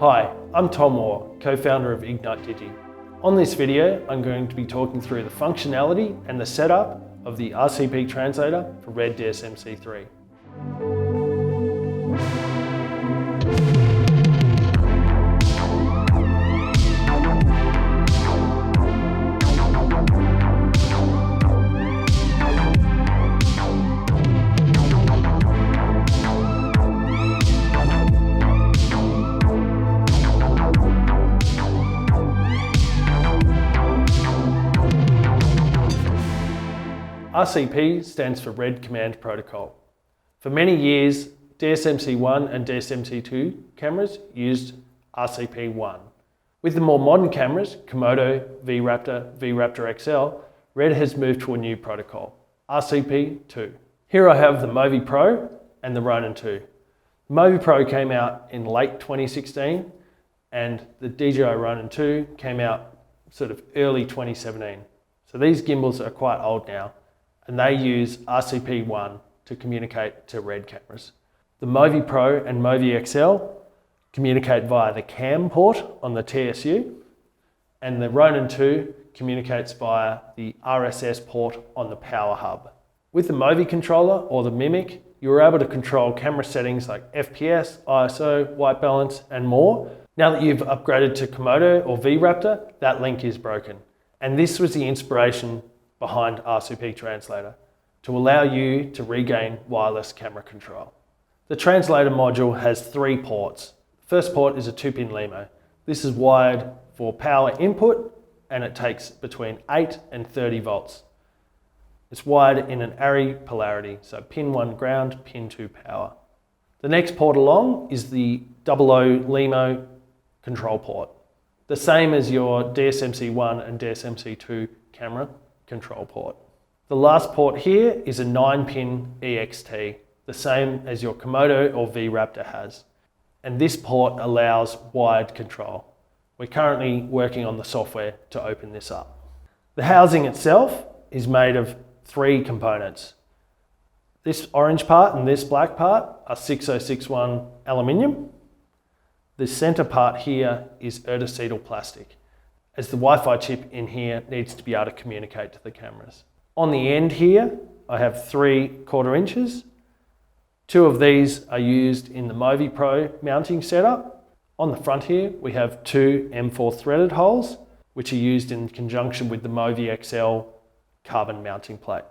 Hi, I'm Tom Moore, co-founder of Ignite Digi. On this video, I'm going to be talking through the functionality and the setup of the RCP Translator for Red DSMC3. RCP stands for Red Command Protocol. For many years, DSMC1 and DSMC2 cameras used RCP1. With the more modern cameras, Komodo, VRaptor, VRaptor XL, Red has moved to a new protocol, RCP2. Here I have the MōVI Pro and the Ronin 2. The MōVI Pro came out in late 2016 and the DJI Ronin 2 came out sort of early 2017. So these gimbals are quite old now, and they use RCP1 to communicate to Red cameras. The MōVI Pro and MōVI XL communicate via the CAM port on the TSU, and the Ronin 2 communicates via the RSS port on the power hub. With the MōVI controller or the Mimic, you're able to control camera settings like FPS, ISO, white balance, and more. Now that you've upgraded to Komodo or VRaptor, that link is broken. And this was the inspiration behind RCP Translator, to allow you to regain wireless camera control. The translator module has 3 ports. The first port is a 2-pin LEMO. This is wired for power input and it takes between 8 and 30 volts. It's wired in an array polarity, so pin 1 ground, pin 2 power. The next port along is the 00 LEMO control port, the same as your DSMC1 and DSMC2 camera control port. The last port here is a 9-pin EXT, the same as your Komodo or VRaptor has. And this port allows wired control. We're currently working on the software to open this up. The housing itself is made of 3 components. This orange part and this black part are 6061 aluminium. The center part here is erdocetyl plastic, as the Wi-Fi chip in here needs to be able to communicate to the cameras. On the end here, I have 3/4 inches. 2 of these are used in the MōVI Pro mounting setup. On the front here, we have 2 M4 threaded holes, which are used in conjunction with the MōVI XL carbon mounting plate.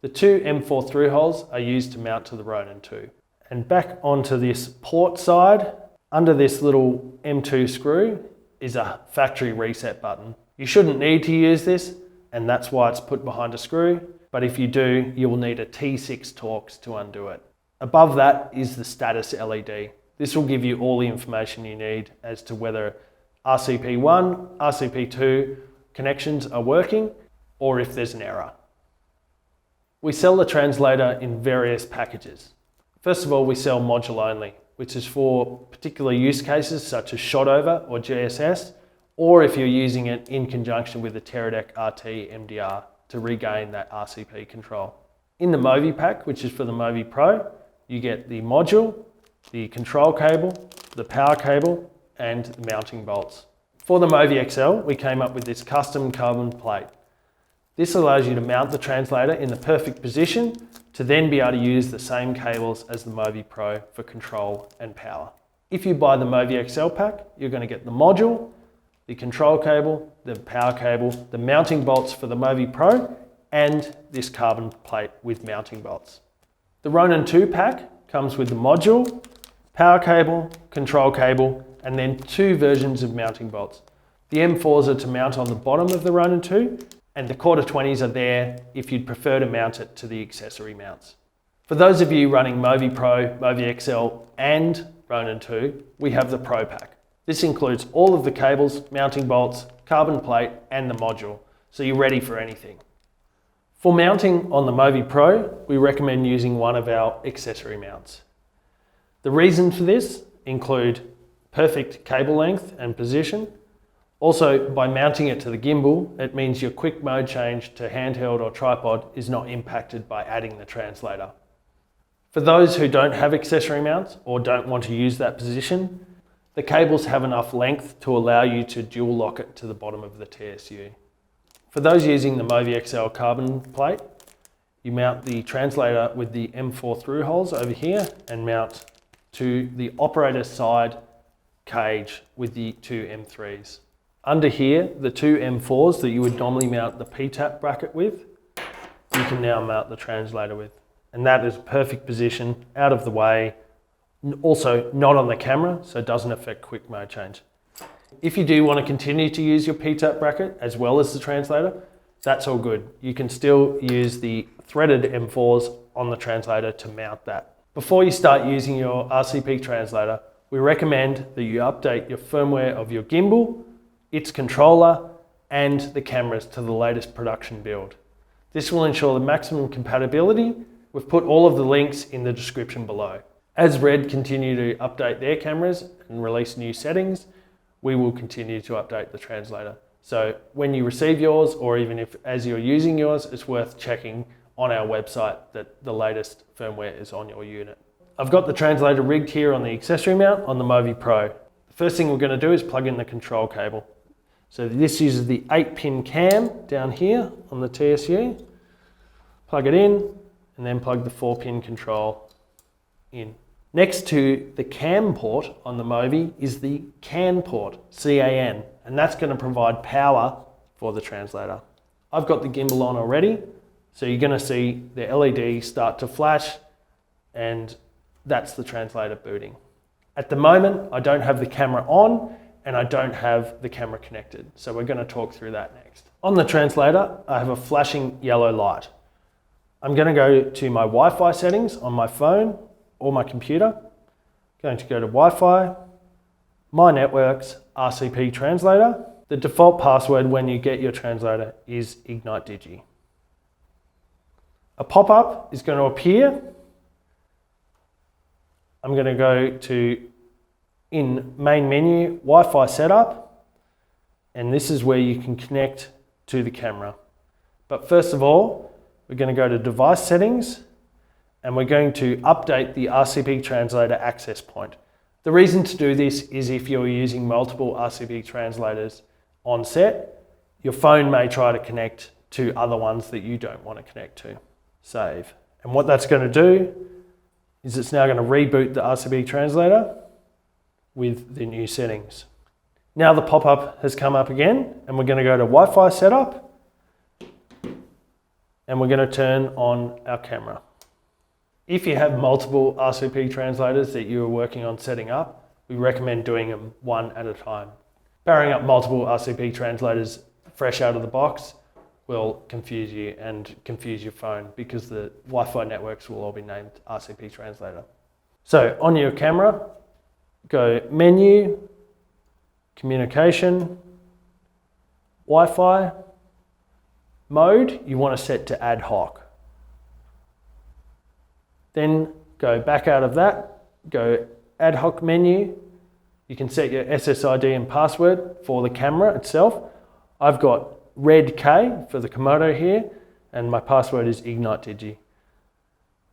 The 2 M4 through holes are used to mount to the Ronin 2. And back onto this port side, under this little M2 screw, is a factory reset button. You shouldn't need to use this, and that's why it's put behind a screw, but if you do, you will need a T6 Torx to undo it. Above that is the status LED. This will give you all the information you need as to whether RCP1, RCP2 connections are working, or if there's an error. We sell the translator in various packages. First of all, we sell module only, which is for particular use cases such as shot over or GSS, or if you're using it in conjunction with the Teradek RT MDR to regain that RCP control. In the MōVI pack, which is for the MōVI Pro, you get the module, the control cable, the power cable, and the mounting bolts. For the MōVI XL, we came up with this custom carbon plate. This allows you to mount the translator in the perfect position to then be able to use the same cables as the MōVI Pro for control and power. If you buy the MōVI XL pack, you're going to get the module, the control cable, the power cable, the mounting bolts for the MōVI Pro, and this carbon plate with mounting bolts. The Ronin 2 pack comes with the module, power cable, control cable, and then 2 versions of mounting bolts. The M4s are to mount on the bottom of the Ronin 2, and the 1/4-20s are there if you'd prefer to mount it to the accessory mounts. For those of you running MōVI Pro, MōVI XL, and Ronin 2, we have the Pro pack. This includes all of the cables, mounting bolts, carbon plate, and the module, so you're ready for anything. For mounting on the MōVI Pro, we recommend using one of our accessory mounts. The reasons for this include perfect cable length and position. Also, by mounting it to the gimbal, it means your quick mode change to handheld or tripod is not impacted by adding the translator. For those who don't have accessory mounts or don't want to use that position, The cables have enough length to allow you to dual lock it to the bottom of the TSU. For those using the MōVI XL carbon plate, you mount the translator with the M4 through holes over here and mount to the operator's side cage with the two M3s. Under here, the two M4s that you would normally mount the P-tap bracket with, you can now mount the translator with. And that is a perfect position, out of the way, also not on the camera, so it doesn't affect quick mode change. If you do want to continue to use your P-tap bracket as well as the translator, that's all good. You can still use the threaded M4s on the translator to mount that. Before you start using your RCP translator, we recommend that you update your firmware of your gimbal, its controller, and the cameras to the latest production build. This will ensure the maximum compatibility. We've put all of the links in the description below. As Red continue to update their cameras and release new settings, we will continue to update the translator. So when you receive yours, or even if as you're using yours, it's worth checking on our website that the latest firmware is on your unit. I've got the translator rigged here on the accessory mount on the MōVI Pro. The first thing we're going to do is plug in the control cable. So this uses the 8-pin cam down here on the TSU. Plug it in and then plug the 4-pin control in. Next to the cam port on the MōVI is the CAN port, C-A-N, and that's going to provide power for the translator. I've got the gimbal on already, so you're going to see the LED start to flash, and that's the translator booting. At the moment, I don't have the camera on and I don't have the camera connected, so we're going to talk through that next. On the translator, I have a flashing yellow light. I'm going to go to my Wi-Fi settings on my phone or my computer. Going to go to Wi-Fi, My Networks, RCP Translator. The default password when you get your translator is Ignite Digi. A pop-up is going to appear. I'm going to go to in main menu, Wi-Fi setup, and this is where you can connect to the camera. But first of all, we're going to go to device settings and we're going to update the RCP translator access point. The reason to do this is if you're using multiple RCP translators on set, your phone may try to connect to other ones that you don't want to connect to. Save. And what that's going to do is it's now going to reboot the RCP translator with the new settings. Now the pop-up has come up again and we're going to go to Wi-Fi setup and we're going to turn on our camera. If you have multiple RCP translators that you are working on setting up, we recommend doing them one at a time. Powering up multiple RCP translators fresh out of the box will confuse you and confuse your phone because the Wi-Fi networks will all be named RCP translator. So on your camera, go menu, communication, Wi-Fi, mode you want to set to ad hoc. Then go back out of that, go ad hoc menu. You can set your SSID and password for the camera itself. I've got Red K for the Komodo here, and my password is Ignite Digi.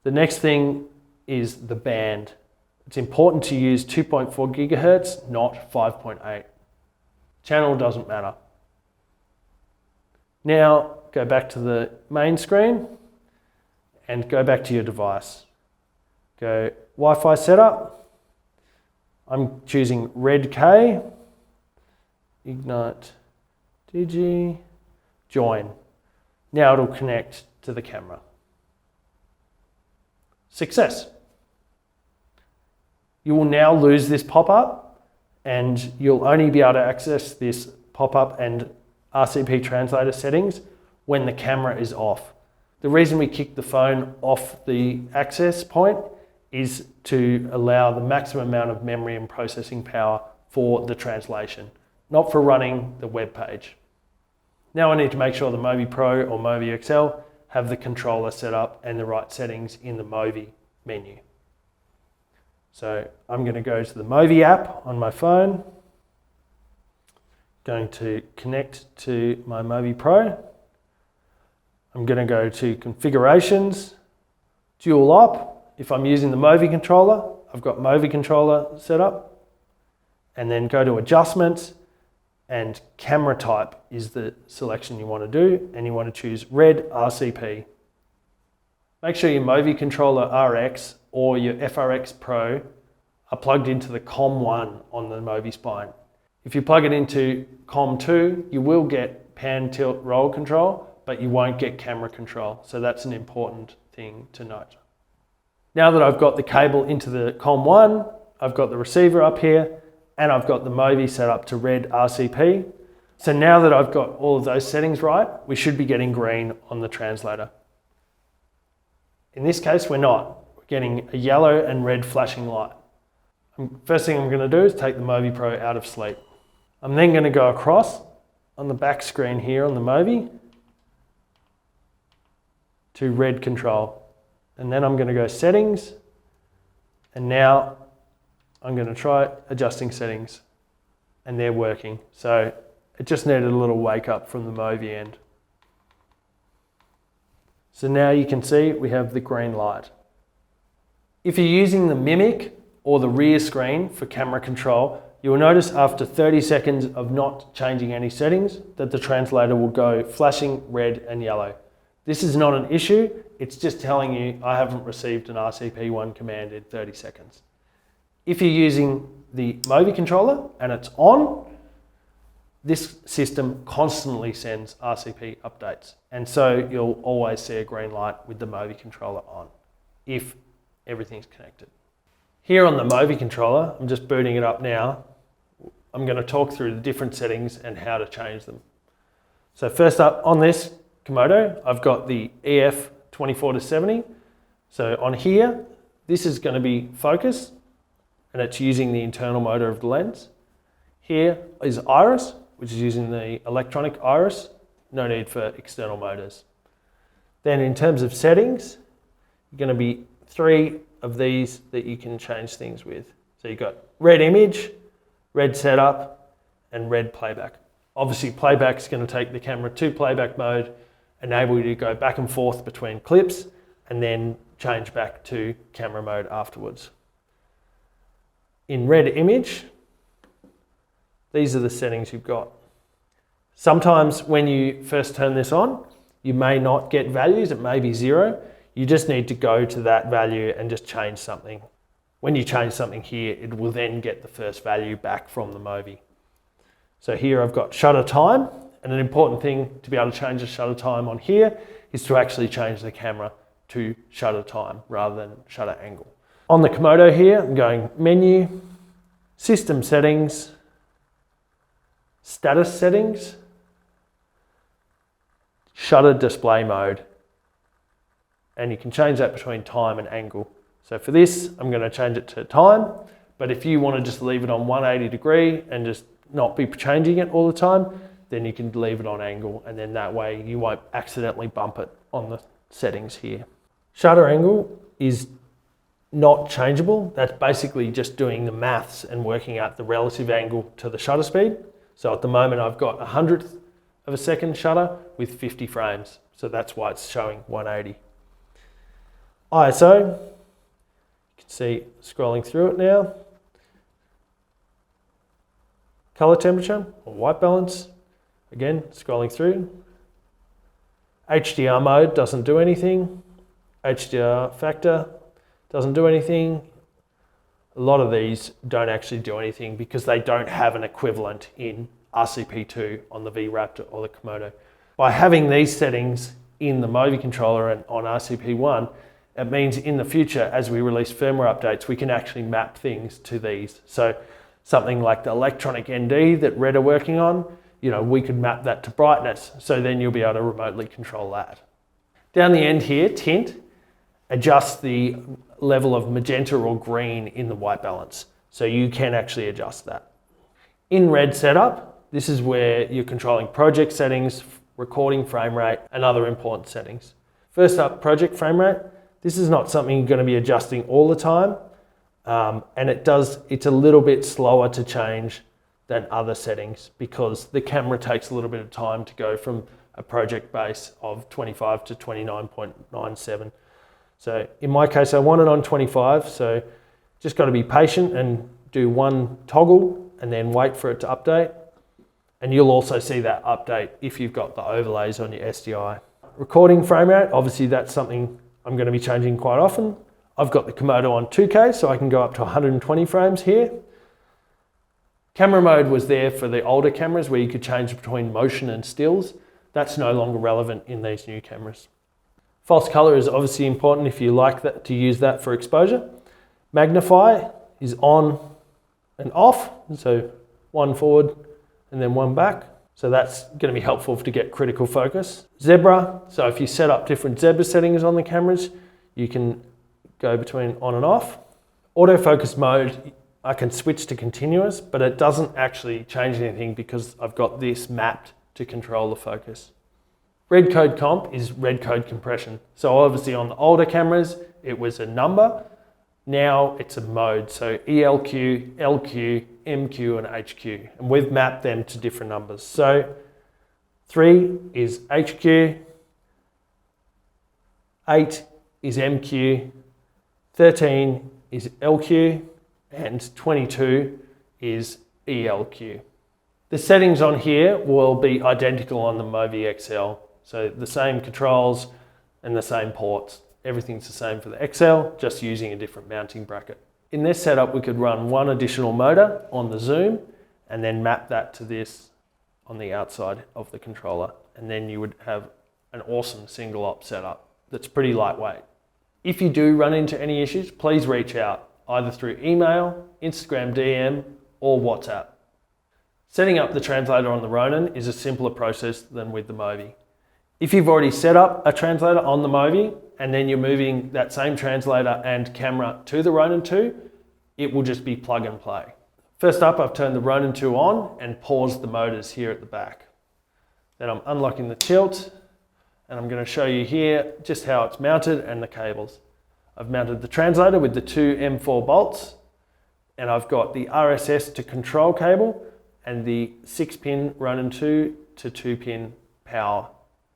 The next thing is the band. It's important to use 2.4 gigahertz, not 5.8. Channel doesn't matter. Now go back to the main screen and go back to your device. Go Wi-Fi setup. I'm choosing Red K, Ignite Digi, join. Now it'll connect to the camera. Success. You will now lose this pop-up and you'll only be able to access this pop-up and RCP translator settings when the camera is off. The reason we kick the phone off the access point is to allow the maximum amount of memory and processing power for the translation, not for running the web page. Now I need to make sure the MōVI Pro or MōVI XL have the controller set up and the right settings in the MōVI menu. So I'm going to go to the MōVI app on my phone, going to connect to my MōVI Pro. I'm going to go to configurations, dual op. If I'm using the MōVI controller, I've got MōVI controller set up. and then go to adjustments, and camera type is the selection you want to do, and you want to choose red RCP. Make sure your MōVI Controller RX or your FRX Pro are plugged into the COM1 on the MōVI spine. If you plug it into COM2, you will get pan, tilt, roll control, but you won't get camera control. So that's an important thing to note. Now that I've got the cable into the COM1, I've got the receiver up here, and I've got the MōVI set up to red RCP. So now that I've got all of those settings right, we should be getting green on the translator. In this case, we're not. We're getting a yellow and red flashing light. First thing I'm going to do is take the MōVI Pro out of sleep. I'm then going to go across on the back screen here on the MōVI to red control. And then I'm going to go settings, and now I'm going to try adjusting settings, and they're working. So it just needed a little wake up from the MōVI end. So now you can see we have the green light. If you're using the Mimic or the rear screen for camera control, you will notice after 30 seconds of not changing any settings that the translator will go flashing red and yellow. This is not an issue, it's just telling you I haven't received an RCP1 command in 30 seconds. If you're using the MōVI controller and it's on, this system constantly sends RCP updates. And so you'll always see a green light with the MōVI controller on, if everything's connected. Here on the MōVI controller, I'm just booting it up now. I'm going to talk through the different settings and how to change them. So first up on this Komodo, I've got the EF 24-70. So on here, this is going to be focus, and it's using the internal motor of the lens. Here is iris, which is using the electronic iris, no need for external motors. Then in terms of settings, you're going to be 3 of these that you can change things with. So you've got red image, red setup, and red playback. Obviously playback is going to take the camera to playback mode, enable you to go back and forth between clips, and then change back to camera mode afterwards. In red image, these are the settings you've got. Sometimes when you first turn this on, you may not get values, it may be 0. You just need to go to that value and just change something. When you change something here, it will then get the first value back from the MōVI. So here I've got shutter time, and an important thing to be able to change the shutter time on here is to actually change the camera to shutter time rather than shutter angle. On the Komodo here, I'm going menu, system settings, status settings, shutter display mode. And you can change that between time and angle. So for this, I'm going to change it to time, but if you want to just leave it on 180 degree and just not be changing it all the time, then you can leave it on angle, and then that way you won't accidentally bump it on the settings here. Shutter angle is not changeable. That's basically just doing the maths and working out the relative angle to the shutter speed. So at the moment I've got 100th of a second shutter with 50 frames. So that's why it's showing 180. ISO, you can see scrolling through it now. Color temperature or white balance, again scrolling through. HDR mode doesn't do anything. HDR factor doesn't do anything. A lot of these don't actually do anything because they don't have an equivalent in RCP2 on the V-Raptor or the Komodo. By having these settings in the MōVI controller and on RCP1, it means in the future, as we release firmware updates, we can actually map things to these. So something like the electronic ND that Red are working on, we could map that to brightness. So then you'll be able to remotely control that. Down the end here, tint, adjust the level of magenta or green in the white balance. So you can actually adjust that. In Red setup, this is where you're controlling project settings, recording frame rate, and other important settings. First up, project frame rate. This is not something you're going to be adjusting all the time. And it's a little bit slower to change than other settings because the camera takes a little bit of time to go from a project base of 25 to 29.97. So in my case, I want it on 25, so just got to be patient and do one toggle and then wait for it to update. And you'll also see that update if you've got the overlays on your SDI. Recording frame rate, obviously that's something I'm going to be changing quite often. I've got the Komodo on 2K, so I can go up to 120 frames here. Camera mode was there for the older cameras where you could change between motion and stills. That's no longer relevant in these new cameras. False color is obviously important if you like that, to use that for exposure. Magnify is on and off, so one forward and then one back. So that's going to be helpful to get critical focus. Zebra, so if you set up different zebra settings on the cameras, you can go between on and off. Autofocus mode, I can switch to continuous, but it doesn't actually change anything because I've got this mapped to control the focus. Red code comp is red code compression. So obviously on the older cameras, it was a number. Now it's a mode. So ELQ, LQ, MQ, and HQ. And we've mapped them to different numbers. So 3 is HQ, 8 is MQ, 13 is LQ, and 22 is ELQ. The settings on here will be identical on the MōVI XL. So the same controls and the same ports. Everything's the same for the XL, just using a different mounting bracket. In this setup, we could run one additional motor on the zoom and then map that to this on the outside of the controller. And then you would have an awesome single op setup that's pretty lightweight. If you do run into any issues, please reach out either through email, Instagram DM, or WhatsApp. Setting up the translator on the Ronin is a simpler process than with the MōVI. If you've already set up a translator on the MōVI and then you're moving that same translator and camera to the Ronin 2, it will just be plug and play. First up, I've turned the Ronin 2 on and paused the motors here at the back. Then I'm unlocking the tilt and I'm going to show you here just how it's mounted and the cables. I've mounted the translator with the two M4 bolts and I've got the RSS to control cable and the 6-pin Ronin 2 to 2-pin power.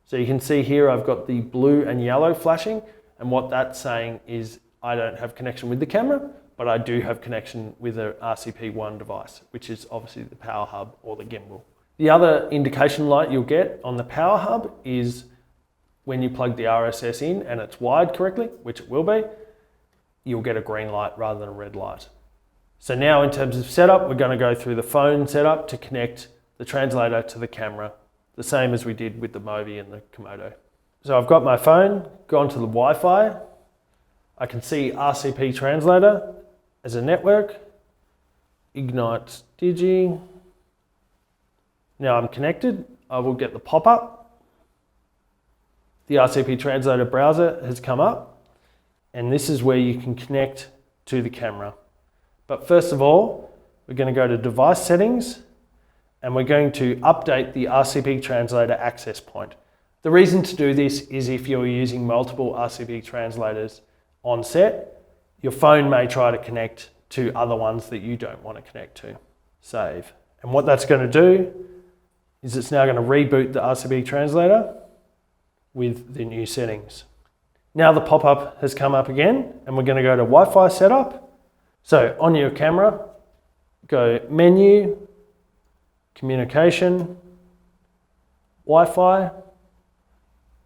So you can see here I've got the blue and yellow flashing, and what that's saying is I don't have connection with the camera, but I do have connection with a RCP1 device, which is obviously the power hub or the gimbal. The other indication light you'll get on the power hub is when you plug the RSS in and it's wired correctly, which it will be, you'll get a green light rather than a red light. So now in terms of setup, we're going to go through the phone setup to connect the translator to the camera, the same as we did with the MōVI and the Komodo. So I've got my phone, gone to the Wi-Fi. I can see RCP Translator as a network, Ignite Digi. Now I'm connected, I will get the pop-up. The RCP Translator browser has come up, and this is where you can connect to the camera. But first of all, we're going to go to Device Settings, and we're going to update the RCP Translator access point. The reason to do this is if you're using multiple RCP translators on set, your phone may try to connect to other ones that you don't want to connect to. Save. And what that's going to do is it's now going to reboot the RCP translator with the new settings. Now the pop-up has come up again, and we're going to go to Wi-Fi setup. So on your camera, go Menu, Communication, Wi-Fi,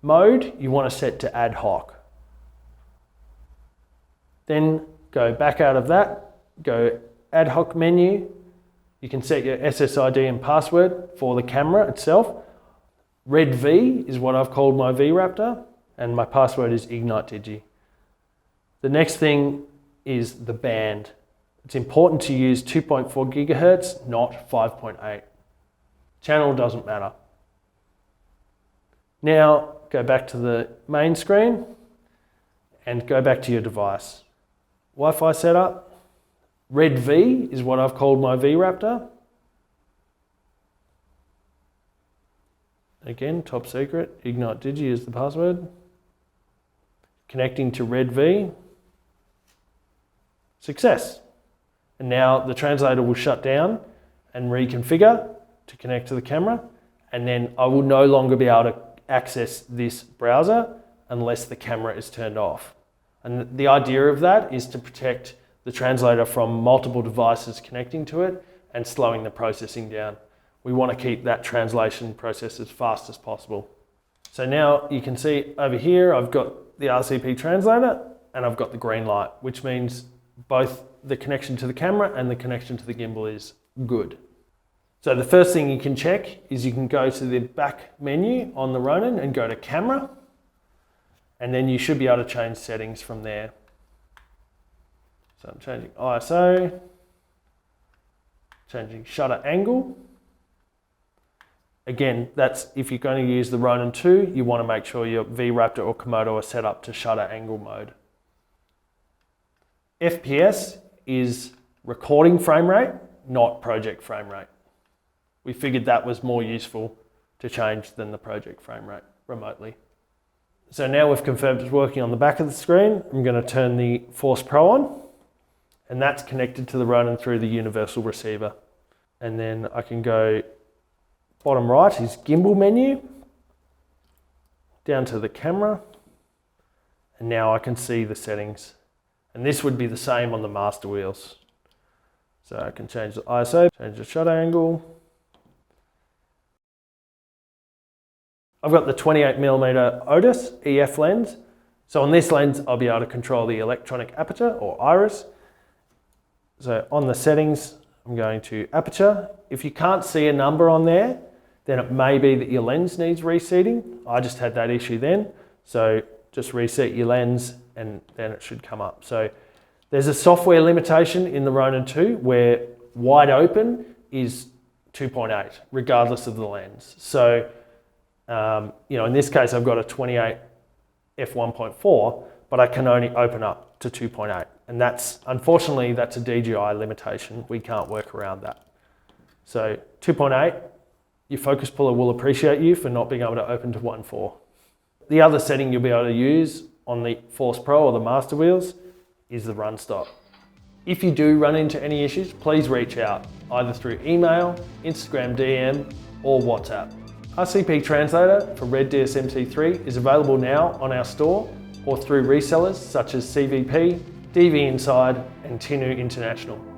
Mode, you want to set to ad hoc. Then go back out of that, go ad hoc menu. You can set your SSID and password for the camera itself. Red V is what I've called my V-Raptor, and my password is Ignite Digi. The next thing is the band. It's important to use 2.4 gigahertz, not 5.8. Channel doesn't matter. Now go back to the main screen and go back to your device. Wi-Fi setup. Red V is what I've called my V-Raptor. Again, top secret, Ignite Digi is the password. Connecting to Red V. Success. And now the translator will shut down and reconfigure to connect to the camera, and then I will no longer be able to access this browser unless the camera is turned off. And the idea of that is to protect the translator from multiple devices connecting to it and slowing the processing down. We want to keep that translation process as fast as possible. So now you can see over here, I've got the RCP Translator and I've got the green light, which means both the connection to the camera and the connection to the gimbal is good. So the first thing you can check is you can go to the back menu on the Ronin and go to camera, and then you should be able to change settings from there. So I'm changing ISO, changing shutter angle. Again, that's if you're going to use the Ronin 2, you want to make sure your V-Raptor or Komodo are set up to shutter angle mode. FPS is recording frame rate, not project frame rate. We figured that was more useful to change than the project frame rate remotely. So now we've confirmed it's working on the back of the screen, I'm going to turn the Force Pro on, and that's connected to the Ronin through the universal receiver. And then I can go bottom right is gimbal menu, down to the camera, and now I can see the settings. And this would be the same on the Master Wheels. So I can change the ISO, change the shutter angle. I've got the 28mm Otis EF lens. So on this lens, I'll be able to control the electronic aperture or iris. So on the settings, I'm going to aperture. If you can't see a number on there, then it may be that your lens needs reseating. I just had that issue then. So just reset your lens and then it should come up. So there's a software limitation in the Ronin 2 where wide open is 2.8, regardless of the lens. So, in this case, I've got a 28 f1.4, but I can only open up to 2.8. And unfortunately, that's a DJI limitation. We can't work around that. So 2.8, your focus puller will appreciate you for not being able to open to 1.4. The other setting you'll be able to use on the Force Pro or the Master Wheels is the run stop. If you do run into any issues, please reach out, either through email, Instagram DM, or WhatsApp. RCP Translator for Red DSMC3 is available now on our store or through resellers such as CVP, DV Inside, and Tinu International.